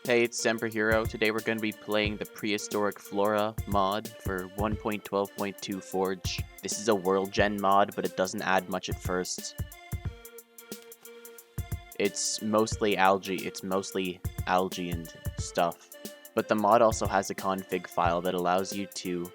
Hey, it's Semper Hero. Today we're going to be playing the Prehistoric Flora mod for 1.12.2 Forge. This is a world gen mod, but it doesn't add much at first. It's mostly algae and stuff. But the mod also has a config file that allows you to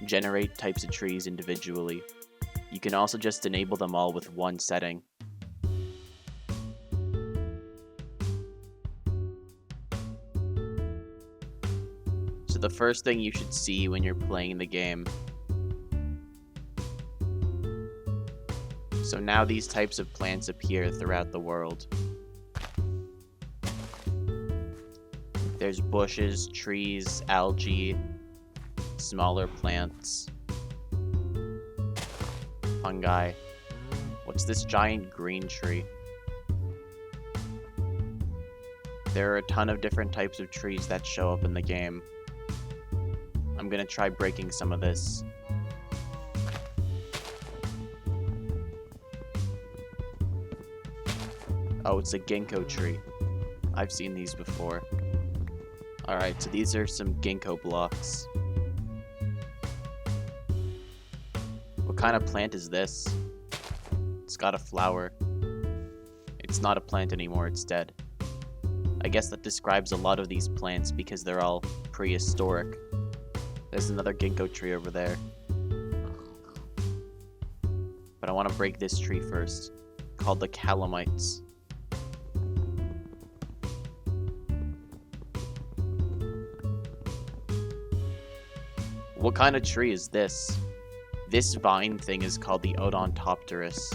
generate types of trees individually. You can also just enable them all with one setting. So the first thing you should see when you're playing the game. So now these types of plants appear throughout the world. There's bushes, trees, algae, smaller plants, fungi. What's this giant green tree? There are a ton of different types of trees that show up in the game. I'm gonna try breaking some of this. Oh, it's a ginkgo tree. I've seen these before. Alright, so these are some ginkgo blocks. What kind of plant is this? It's got a flower. It's not a plant anymore, it's dead. I guess that describes a lot of these plants because they're all prehistoric. There's another ginkgo tree over there. But I want to break this tree first, called the calamites. What kind of tree is this? This vine thing is called the Odontopterus.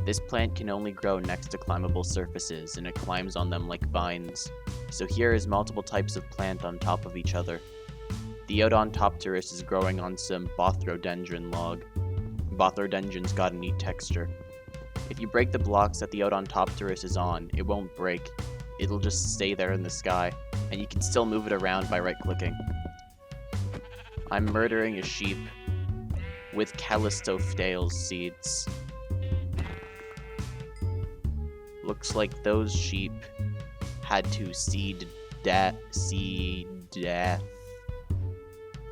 This plant can only grow next to climbable surfaces, and it climbs on them like vines. So here is multiple types of plant on top of each other. The Odontopterus is growing on some Bothrodendron log. Bothrodendron's got a neat texture. If you break the blocks that the Odontopterus is on, it won't break. It'll just stay there in the sky, and you can still move it around by right-clicking. I'm murdering a sheep with Callistophales seeds. Looks like those sheep had to seed death.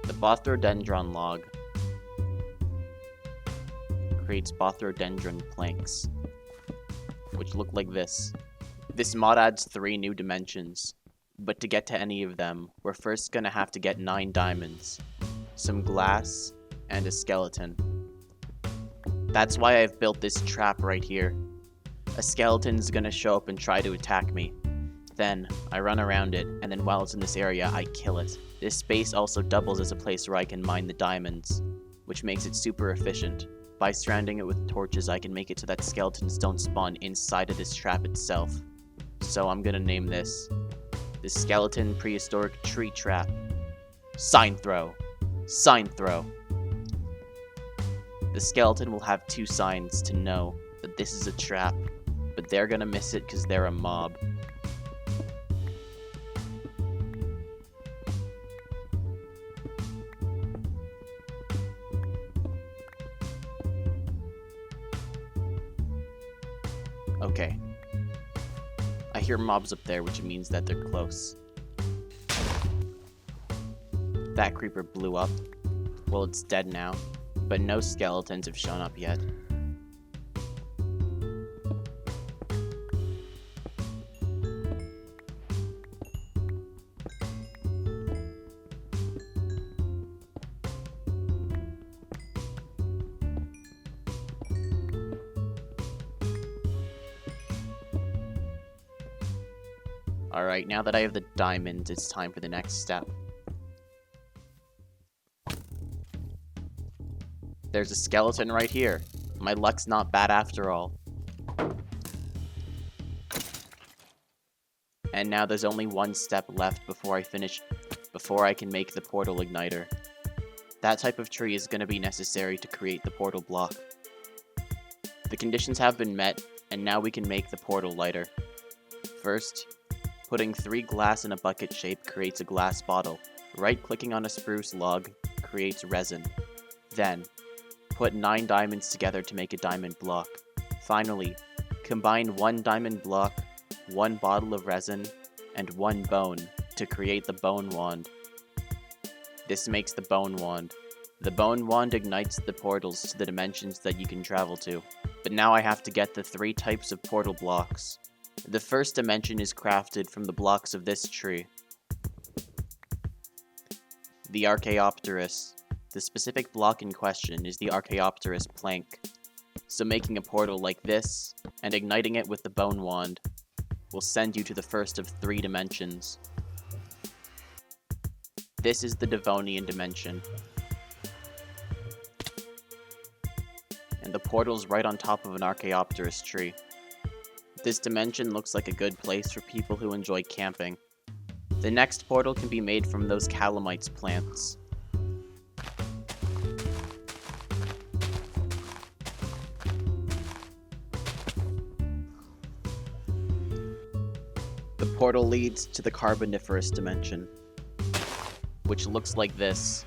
The Bothrodendron log creates Bothrodendron planks, which look like this. This mod adds 3 new dimensions, but to get to any of them, we're first gonna have to get 9 diamonds, some glass, and a skeleton. That's why I've built this trap right here. A skeleton's gonna show up and try to attack me. Then, I run around it, and then while it's in this area, I kill it. This space also doubles as a place where I can mine the diamonds, which makes it super efficient. By surrounding it with torches, I can make it so that skeletons don't spawn inside of this trap itself. So I'm gonna name this the Skeleton Prehistoric Tree Trap. Sign throw. Sign throw. The skeleton will have 2 signs to know that this is a trap, but they're gonna miss it because they're a mob. Okay. I hear mobs up there, which means that they're close. That creeper blew up. Well, it's dead now, but no skeletons have shown up yet. Alright, now that I have the diamonds, it's time for the next step. There's a skeleton right here. My luck's not bad after all. And now there's only 1 step left before I can make the portal igniter. That type of tree is going to be necessary to create the portal block. The conditions have been met, and now we can make the portal lighter. First, putting 3 glass in a bucket shape creates a glass bottle. Right-clicking on a spruce log creates resin. Then, put 9 diamonds together to make a diamond block. Finally, combine 1 diamond block, 1 bottle of resin, and 1 bone to create the bone wand. This makes the bone wand. The bone wand ignites the portals to the dimensions that you can travel to. But now I have to get the 3 types of portal blocks. The first dimension is crafted from the blocks of this tree. The Archaeopteris. The specific block in question is the Archaeopteris plank. So making a portal like this, and igniting it with the bone wand, will send you to the first of 3 dimensions. This is the Devonian dimension. And the portal's right on top of an Archaeopteris tree. This dimension looks like a good place for people who enjoy camping. The next portal can be made from those calamites plants. The portal leads to the Carboniferous dimension, which looks like this.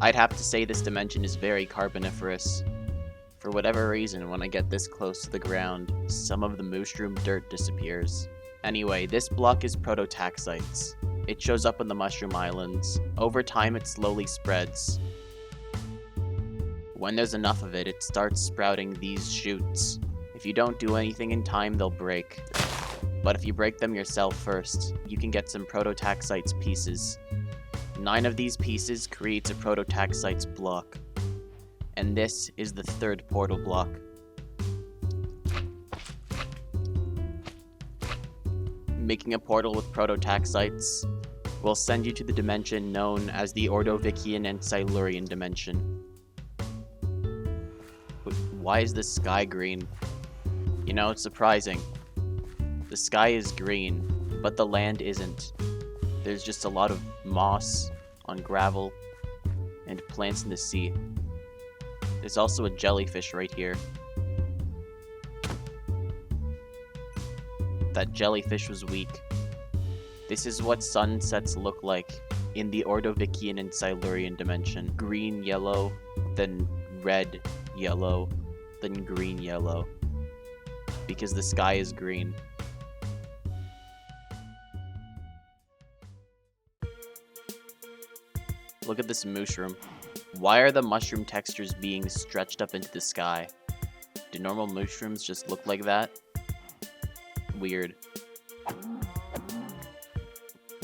I'd have to say this dimension is very carboniferous. For whatever reason, when I get this close to the ground, some of the mushroom dirt disappears. Anyway, this block is prototaxites. It shows up on the Mushroom Islands. Over time, it slowly spreads. When there's enough of it, it starts sprouting these shoots. If you don't do anything in time, they'll break. But if you break them yourself first, you can get some prototaxites pieces. 9 of these pieces creates a prototaxites block. And this is the 3rd portal block. Making a portal with prototaxites will send you to the dimension known as the Ordovician and Silurian dimension. But why is the sky green? You know, it's surprising. The sky is green, but the land isn't. There's just a lot of moss on gravel and plants in the sea. There's also a jellyfish right here. That jellyfish was weak. This is what sunsets look like in the Ordovician and Silurian dimension. Green, yellow, then red, yellow, then green, yellow. Because the sky is green. Look at this mushroom. Why are the mushroom textures being stretched up into the sky? Do normal mushrooms just look like that? Weird.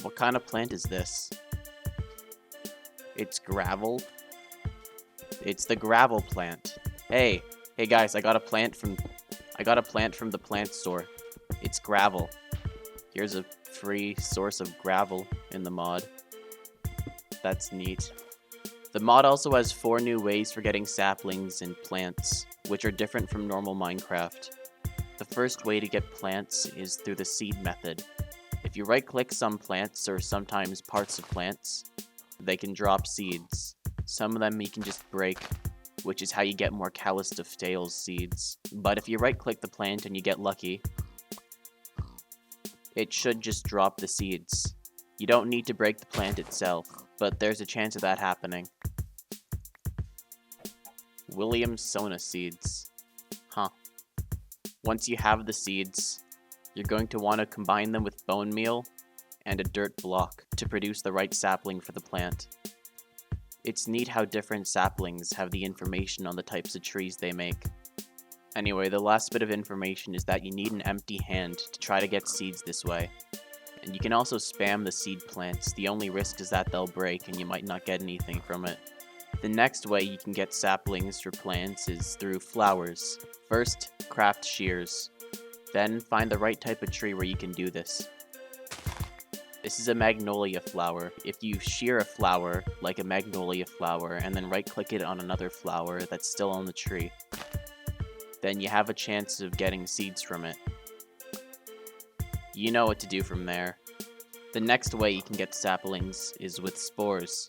What kind of plant is this? It's gravel? It's the gravel plant. Hey guys, I got a plant from the plant store. It's gravel. Here's a free source of gravel in the mod. That's neat. The mod also has 4 new ways for getting saplings and plants, which are different from normal Minecraft. The first way to get plants is through the seed method. If you right-click some plants, or sometimes parts of plants, they can drop seeds. Some of them you can just break, which is how you get more Callistophales seeds. But if you right-click the plant and you get lucky, it should just drop the seeds. You don't need to break the plant itself, but there's a chance of that happening. Williamsona seeds. Huh. Once you have the seeds, you're going to want to combine them with bone meal and a dirt block to produce the right sapling for the plant. It's neat how different saplings have the information on the types of trees they make. Anyway, the last bit of information is that you need an empty hand to try to get seeds this way. And you can also spam the seed plants. The only risk is that they'll break and you might not get anything from it. The next way you can get saplings for plants is through flowers. First, craft shears. Then find the right type of tree where you can do this. This is a magnolia flower. If you shear a flower, like a magnolia flower, and then right-click it on another flower that's still on the tree, then you have a chance of getting seeds from it. You know what to do from there. The next way you can get saplings is with spores.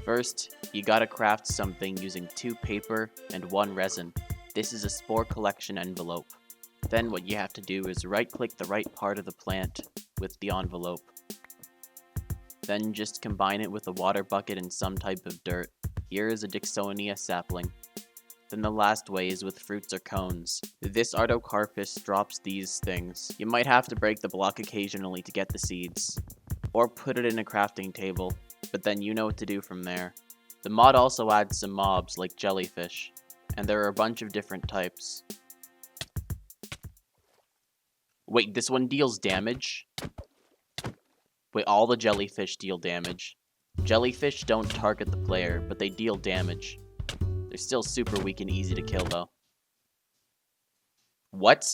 First, you gotta craft something using 2 paper and 1 resin. This is a spore collection envelope. Then what you have to do is right-click the right part of the plant with the envelope. Then just combine it with a water bucket and some type of dirt. Here is a Dixonia sapling. Then the last way is with fruits or cones. This Artocarpus drops these things. You might have to break the block occasionally to get the seeds, or put it in a crafting table, but then you know what to do from there. The mod also adds some mobs like jellyfish, and there are a bunch of different types. Wait, this one deals damage? Wait, all the jellyfish deal damage. Jellyfish don't target the player, but they deal damage. They're still super weak and easy to kill, though. What?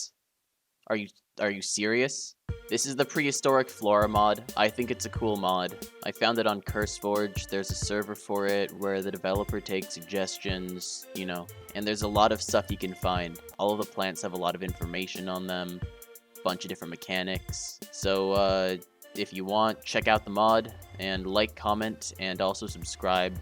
Are you serious? This is the Prehistoric Flora mod. I think it's a cool mod. I found it on CurseForge. There's a server for it where the developer takes suggestions, you know, and there's a lot of stuff you can find. All of the plants have a lot of information on them, a bunch of different mechanics. So, if you want, check out the mod, and like, comment, and also subscribe.